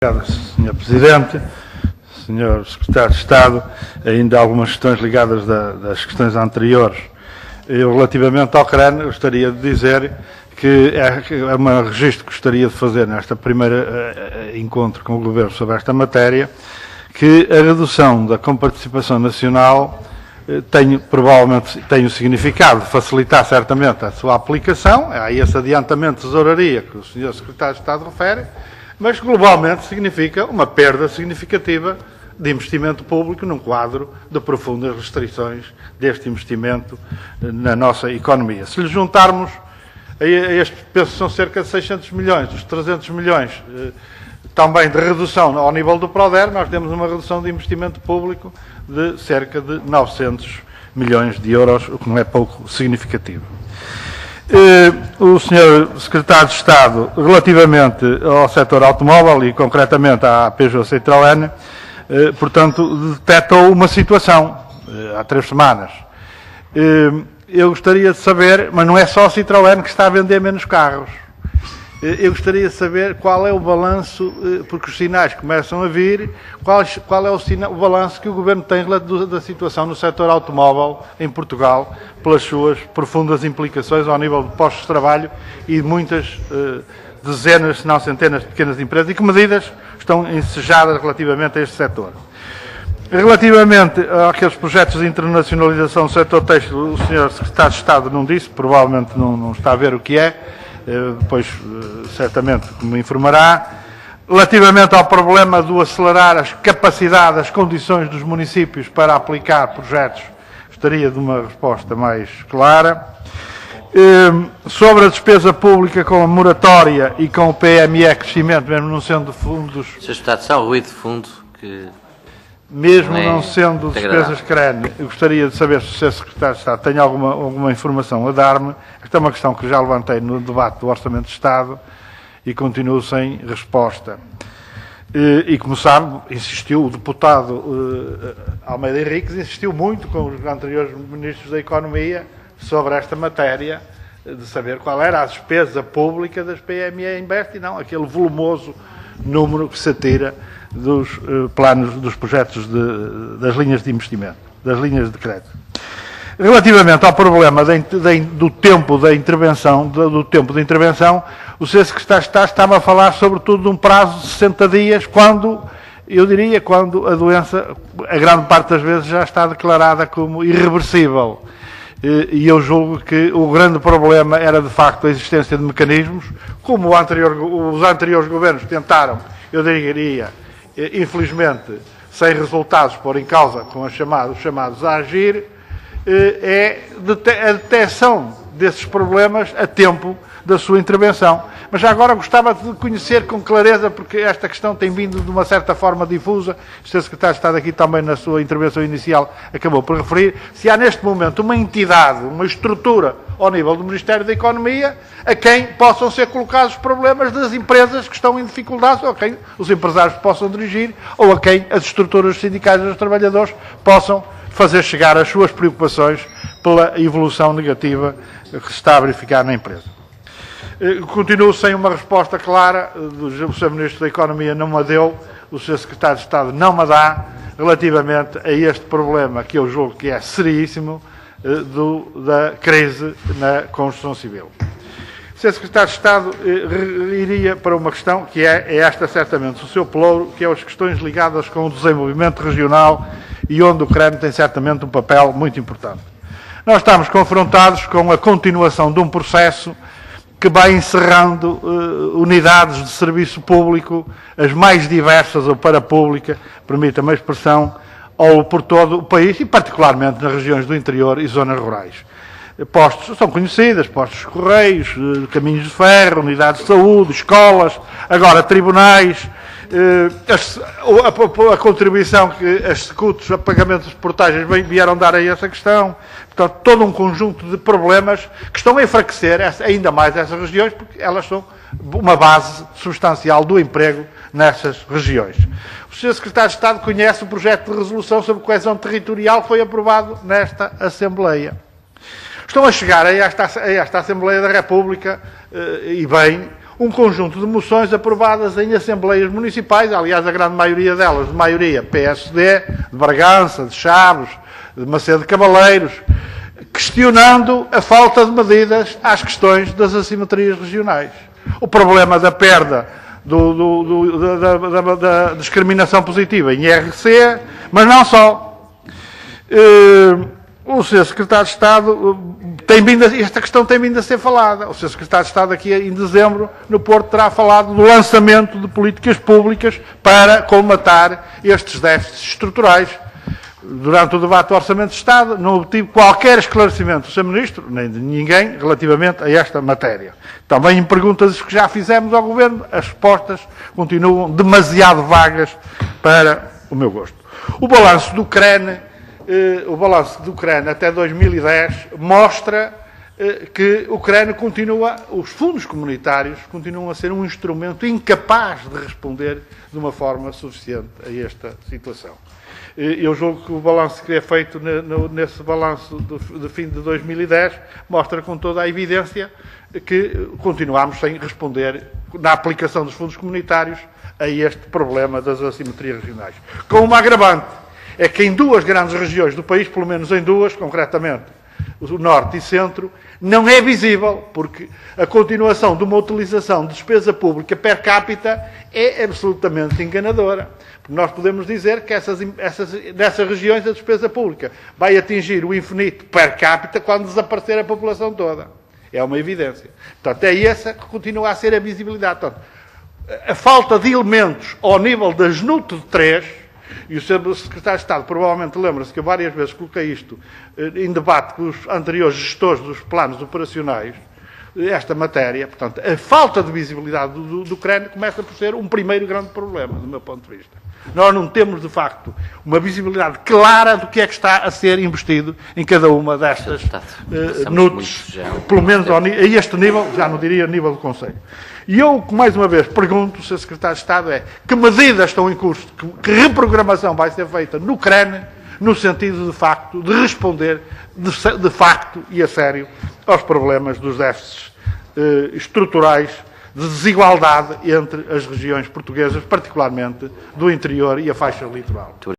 Obrigado, Sr. Presidente, Sr. Secretário de Estado, ainda algumas questões ligadas das questões anteriores. Eu, relativamente ao CRAN, gostaria de dizer que é um registro que gostaria de fazer nesta primeira encontro com o Governo sobre esta matéria, que a redução da comparticipação nacional provavelmente tem o significado de facilitar certamente a sua aplicação, há esse adiantamento de tesouraria que o Sr. Secretário de Estado refere, mas globalmente significa uma perda significativa de investimento público num quadro de profundas restrições deste investimento na nossa economia. Se lhe juntarmos a este, penso que são cerca de 600 milhões, dos 300 milhões também de redução ao nível do PRODER, nós temos uma redução de investimento público de cerca de 900 milhões de euros, o que não é pouco significativo. O Sr. Secretário de Estado, relativamente ao setor automóvel e concretamente à Peugeot Citroën, portanto, detectou uma situação há 3 semanas. Eu gostaria de saber, mas não é só a Citroën que está a vender menos carros. Eu gostaria de saber qual é o balanço, porque os sinais começam a vir, qual é o balanço que o Governo tem da situação no setor automóvel em Portugal, pelas suas profundas implicações ao nível de postos de trabalho e de muitas dezenas, se não centenas de pequenas empresas, e que medidas estão ensejadas relativamente a este setor. Relativamente àqueles projetos de internacionalização do setor têxtil, o Sr. Secretário de Estado não disse, provavelmente não está a ver o que é, depois certamente me informará. Relativamente ao problema do acelerar as capacidades, as condições dos municípios para aplicar projetos, gostaria de uma resposta mais clara. Sobre a despesa pública com a moratória e com o PME crescimento, mesmo não sendo fundos... Sr. Deputado, só o ruído de fundo que... Mesmo não sendo despesas CRAN, eu gostaria de saber se o Sr. Secretário de Estado tem alguma informação a dar-me. Esta é uma questão que já levantei no debate do Orçamento de Estado e continuo sem resposta. E como sabe, insistiu o deputado Almeida Henriques, insistiu muito com os anteriores ministros da Economia sobre esta matéria, de saber qual era a despesa pública das PME Invest e não aquele volumoso número que se tira dos planos, dos projetos das linhas de investimento, das linhas de crédito. Relativamente ao problema do tempo de intervenção, o Sr. Secretário de Estado estava a falar sobretudo de um prazo de 60 dias, quando a doença, a grande parte das vezes, já está declarada como irreversível. E eu julgo que o grande problema era, de facto, a existência de mecanismos, como os anteriores governos tentaram, eu diria, infelizmente, sem resultados pôr em causa com os chamados a agir, é a detecção desses problemas a tempo da sua intervenção. Mas já agora gostava de conhecer com clareza, porque esta questão tem vindo de uma certa forma difusa, o Sr. Secretário de Estado aqui também na sua intervenção inicial acabou por referir, se há neste momento uma entidade, uma estrutura ao nível do Ministério da Economia, a quem possam ser colocados os problemas das empresas que estão em dificuldades, ou a quem os empresários possam dirigir, ou a quem as estruturas sindicais dos trabalhadores possam fazer chegar as suas preocupações pela evolução negativa que se está a verificar na empresa. Continuo sem uma resposta clara, o Sr. Ministro da Economia não me deu, o Sr. Secretário de Estado não me dá, relativamente a este problema que eu julgo que é seríssimo, da crise na construção civil. O Sr. Secretário de Estado iria para uma questão que é esta certamente, o seu pelouro, que é as questões ligadas com o desenvolvimento regional e onde o CRAN tem certamente um papel muito importante. Nós estamos confrontados com a continuação de um processo que vai encerrando unidades de serviço público, as mais diversas ou parapública, permita-me a expressão, ou por todo o país e particularmente nas regiões do interior e zonas rurais. Postos são conhecidas, postos de correios, caminhos de ferro, unidades de saúde, escolas, agora tribunais, a contribuição que as secutos, a pagamentos de portagens vieram dar a essa questão. Portanto, todo um conjunto de problemas que estão a enfraquecer ainda mais essas regiões, porque elas são uma base substancial do emprego nessas regiões. O Sr. Secretário de Estado conhece o projeto de resolução sobre coesão territorial que foi aprovado nesta Assembleia. Estão a chegar a esta Assembleia da República, e bem, um conjunto de moções aprovadas em assembleias municipais, aliás, a grande maioria delas, de maioria PSD, de Bragança, de Chaves, de Macedo de Cavaleiros, questionando a falta de medidas às questões das assimetrias regionais. O problema da perda da discriminação positiva em IRC, mas não só. O Sr. Secretário de Estado esta questão tem vindo a ser falada. O Sr. Secretário de Estado aqui em dezembro, no Porto, terá falado do lançamento de políticas públicas para colmatar estes déficits estruturais. Durante o debate do Orçamento de Estado, não obtive qualquer esclarecimento do Sr. Ministro, nem de ninguém, relativamente a esta matéria. Também em perguntas que já fizemos ao Governo, as respostas continuam demasiado vagas para o meu gosto. O balanço do CREN até 2010 mostra que o CREN os fundos comunitários continuam a ser um instrumento incapaz de responder de uma forma suficiente a esta situação. Eu julgo que o balanço que é feito nesse balanço de fim de 2010 mostra com toda a evidência que continuamos sem responder na aplicação dos fundos comunitários a este problema das assimetrias regionais. Com uma agravante, é que em duas grandes regiões do país, pelo menos em duas, concretamente o Norte e Centro, não é visível, porque a continuação de uma utilização de despesa pública per capita é absolutamente enganadora. Nós podemos dizer que nessas regiões a despesa pública vai atingir o infinito per capita quando desaparecer a população toda. É uma evidência. Portanto, é essa que continua a ser a visibilidade. Portanto, a falta de elementos ao nível da SNUT de 3, e o Sr. Secretário de Estado provavelmente lembra-se que eu várias vezes coloquei isto em debate com os anteriores gestores dos planos operacionais, esta matéria. Portanto, a falta de visibilidade do CREN começa por ser um primeiro grande problema, do meu ponto de vista. Nós não temos, de facto, uma visibilidade clara do que é que está a ser investido em cada uma destas NUTs, pelo menos a este nível, já não diria nível do Conselho. E eu, mais uma vez, pergunto, o Sr. Secretário de Estado, que medidas estão em curso, que reprogramação vai ser feita no CREN, no sentido, de facto, de responder, de facto e a sério, aos problemas dos déficits estruturais, de desigualdade entre as regiões portuguesas, particularmente do interior e a faixa litoral.